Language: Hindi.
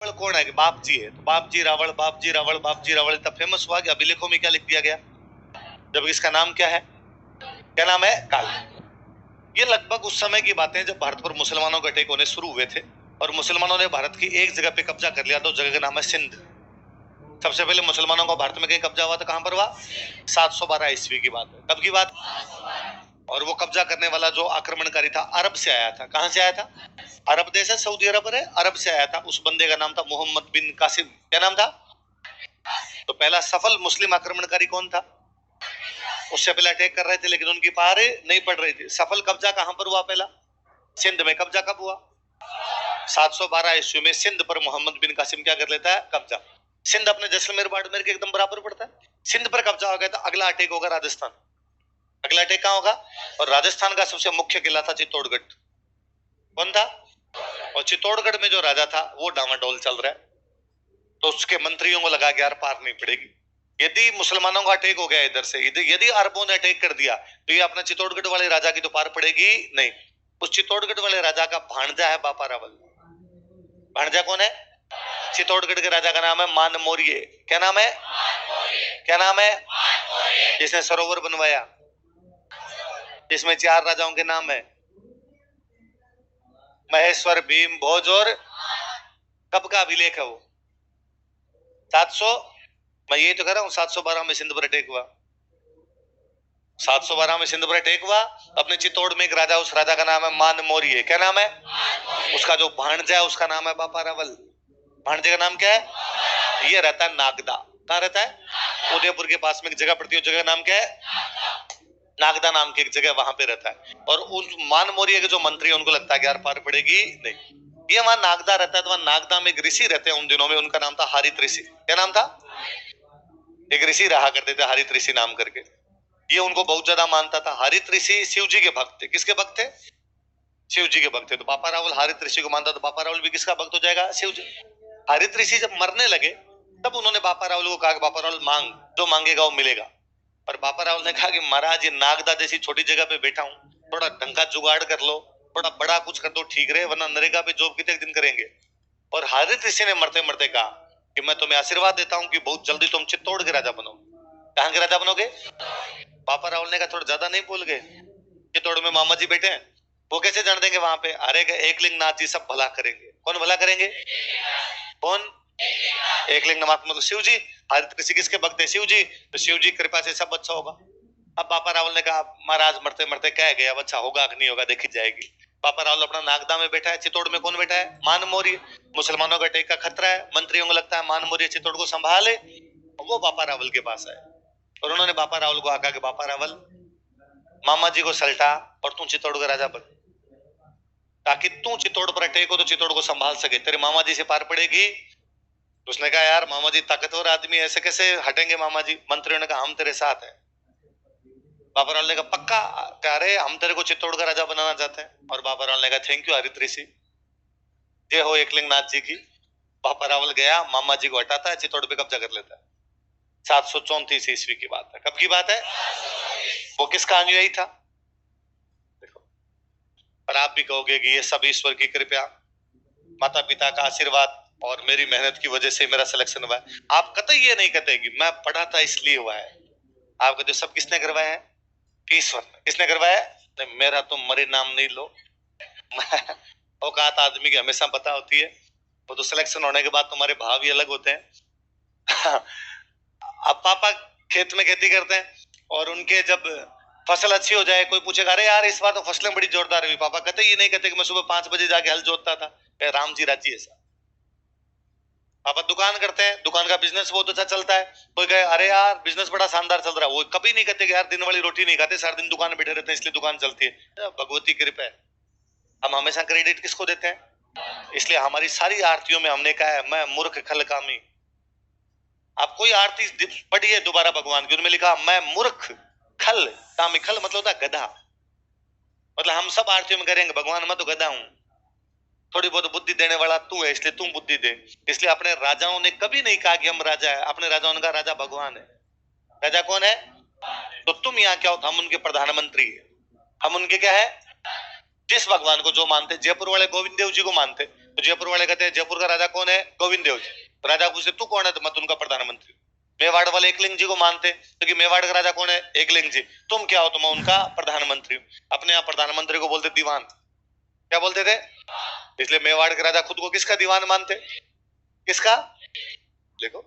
रावण कौन है? बाप जी है। तो बाप जी रावण, बाप जी रावण, बाप जी रावण तब फेमस हुआ कि अभिलेखों में क्या लिख दिया गया, जब इसका नाम क्या है? क्या नाम है? काल। ये लगभग उस समय की बातें जब भारत पर मुसलमानों के अटैक होने शुरू हुए थे और मुसलमानों ने भारत की एक जगह पे कब्जा कर लिया, तो जगह का नाम है सिंध। सबसे पहले मुसलमानों का भारत में कहीं कब्जा हुआ था, कहां पर हुआ? 712 ईस्वी की बात है। कब की बात? और वो कब्जा करने वाला जो आक्रमणकारी था अरब से आया था। कहां से आया था? अरब देश है, सऊदी अरब है, अरब से आया था। उस बंदे का नाम था मोहम्मद बिन कासिम। क्या नाम था? तो पहला सफल मुस्लिम आक्रमणकारी कौन था? उससे पहले अटैक कर रहे थे लेकिन उनकी पारे नहीं पड़ रही थी। सफल कब्जा कहां पर हुआ? पहला सिंध में। कब्जा कब हुआ? 712 ईस्वी में सिंध पर मोहम्मद बिन कासिम क्या कर लेता है? कब्जा। सिंध अपने जैसलमेर बाड़मेर के एकदम बराबर पड़ता है। सिंध पर कब्जा हो गया तो अगला अटैक होगा राजस्थान। अगला अटैक कहां होगा? और राजस्थान का सबसे मुख्य किला था चित्तौड़गढ़। कौन था? और चित्तौड़गढ़ में जो राजा था वो डामाडोल चल रहा है, तो उसके मंत्रियों को लगा कि यार पार नहीं पड़ेगी। यदि मुसलमानों का अटैक हो गया इधर से, यदि अरबों ने अटैक कर दिया तो ये अपना चित्तौड़गढ़ वाले राजा की तो पार पड़ेगी नहीं। उस चित्तौड़गढ़ वाले राजा का भांजा है बापा रावल। भांजा कौन है? चित्तौड़गढ़ के राजा का नाम है मान मौर्य। क्या नाम है? क्या नाम है? जिसने सरोवर बनवाया, जिसमें 4 राजाओं के नाम है, महेश्वर, भीम, भोज और कब का अभिलेख है वो? 700। मैं यही तो कह रहा हूं, 712 में सिंध पर अटैक हुआ। 712 में सिंध पर अटैक हुआ। अपने चित्तौड़ में एक राजा, उस राजा का नाम है मान मौर्य। क्या नाम है? उसका जो भांजा है उसका नाम है बापा रावल। भांजे का नाम क्या है? ये रहता है नागदा। कहां रहता है? उदयपुर के पास में एक जगह पड़ती है, जगह नाम क्या है? नागदा नाम की एक जगह, वहां पे रहता है। और उस मान मौर्य के जो मंत्री है उनको लगता है कि यार पार पड़ेगी नहीं। ये वहां नागदा रहता है, तो वहां नागदा में एक ऋषि रहते हैं उन दिनों में, उनका नाम था हरित ऋषि। क्या नाम था? एक ऋषि रहा करते थे हरित ऋषि नाम करके। ये उनको बहुत ज्यादा मानता था। हरित ऋषि शिव जी के भक्त थे। किसके भक्त थे? शिव जी के भक्त थे। तो बापा रावल हरित ऋषि को मानता, तो बापा रावल भी किसका भक्त हो जाएगा? शिव जी। हरित ऋषि जब मरने लगे तब उन्होंने बापा रावल को कहा कि बापा रावल मांग, जो मांगेगा वो मिलेगा। पर बापा रावल ने कहा कि महाराज ये नागदा जैसी छोटी जगह पे बैठा हूं, थोड़ा ढंग का जुगाड़ कर लो, थोड़ा बड़ा कुछ कर दो ठीक रहे, वरना नरेगा पे जॉब कितने दिन करेंगे। और हरित ऋषि ने मरते मरते कहा कि मैं तुम्हें आशीर्वाद देता हूं कि बहुत जल्दी तुम चित्तौड़ के राजा बनो। कहां के राजा बनोगे? बापा रावल ने कहा थोड़ा ज्यादा नहीं बोल गए? चित्तौड़ में मामा जी बैठे हैं, वो कैसे जान देंगे वहां पे? अरे एकलिंग नाथ जी सब भला करेंगे। कौन भला करेंगे? कौन? एकलिंग नाथ मतलब शिव जी। हरित ऋषि किसके भक्त है? शिव जी। तो शिव जी कृपा से सब अच्छा होगा। अब बापा रावल ने कहा महाराज मरते मरते कह गए, अब अच्छा होगा कि नहीं होगा देखी जाएगी। बापा रावल अपना नागदा में बैठा है। चित्तौड़ में कौन बैठा है? मान मौर्य। मुसलमानों का अटैक का खतरा है, मंत्रियों को लगता है मान मौर्य चित्तौड़ को संभाले। वो बापा रावल के पास आए और उन्होंने बापा रावल को कहा कि बापा रावल, मामा जी को सल्टा और तू चित्तौड़ का राजा बन, ताकि तू चित्तौड़ पर अटैक हो तो चित्तौड़ को संभाल सके, तेरे मामा जी से पार पड़ेगी। तो उसने कहा यार मामा जी ताकतवर आदमी, ऐसे कैसे हटेंगे मामा जी? मंत्रियों ने कहा हम तेरे साथ हैं। बाबा रावल ने कहा पक्का? कह रहे हम तेरे को चित्तौड़ का राजा बनाना चाहते हैं। और बाबा रावल ने कहा थैंक यू हरित ऋषि, जय हो एकलिंग नाथ जी की। बाबा रावल गया, मामा जी को हटाता है, चित्तौड़ पे कब्जा कर लेता है। 734 ईस्वी की बात है। कब की बात है? वो किसका अनुयायी था? देखो, पर आप भी कहोगे कि ये सब ईश्वर की कृपा, माता पिता का आशीर्वाद और मेरी मेहनत की वजह से मेरा सिलेक्शन हुआ है। आप कतई ये नहीं कहते कि मैं पढ़ा था इसलिए हुआ है। आप कहते सब किसने करवाया है? ईश्वर ने। किसने करवाया है? नहीं, मेरा तो मरे नाम नहीं लो। औकात आदमी की हमेशा पता होती है। वो तो सिलेक्शन होने के बाद तुम्हारे भाव ही अलग होते हैं। अब पापा खेत में खेती करते हैं और उनके जब फसल अच्छी हो जाए, कोई पूछेगा अरे यार इस बार तो फसलें बड़ी जोरदार हुई, पापा कहते ये नहीं कहते कि मैं सुबह 5 बजे जाके हल जोतता था। राम जी राजी ऐसा। पापा दुकान करते हैं, दुकान का बिजनेस बहुत अच्छा चलता है, कोई कहे अरे यार बिजनेस बड़ा शानदार चल रहा है, वो कभी नहीं कहते कि यार दिन वाली रोटी नहीं खाते, सारा दिन दुकान बैठे रहते हैं इसलिए दुकान चलती है। भगवती कृपा है। हम हमेशा क्रेडिट किसको देते हैं? इसलिए हमारी सारी आरतियों में हमने कहा है मैं मूर्ख खल कामी। आप कोई आरती पढ़िए दोबारा भगवान की, उनमें लिखा मैं मूर्ख खल कामी। खल मतलब होता है गधा। मतलब हम सब आरतियों में करेंगे भगवान मैं तो गधा हूं, थोड़ी बहुत बुद्धि देने वाला तू है इसलिए तुम बुद्धि दे। इसलिए अपने राजाओं ने कभी नहीं कहा कि हम राजा है, अपने राजाओं ने कहा राजा भगवान है। राजा कौन है? तो तुम यहाँ क्या हो? हम उनके प्रधानमंत्री है। हम उनके क्या है? जिस भगवान को जो मानते, जयपुर वाले गोविंद देव जी को मानते, तो जयपुर वाले कहते हैं जयपुर का राजा कौन है? गोविंद देव जी। तो राजा पूछते तू कौन है? तो मैं तो उनका प्रधानमंत्री। मेवाड़ वाले एकलिंग जी को मानते क्योंकि मेवाड़ का राजा कौन है? एकलिंग जी। तुम क्या हो? तो मैं उनका प्रधानमंत्री हूँ। अपने यहाँ प्रधानमंत्री को बोलते दीवान। क्या बोलते थे? इसलिए मेवाड़ के राजा खुद को किसका दीवान मानते? किसका? देखो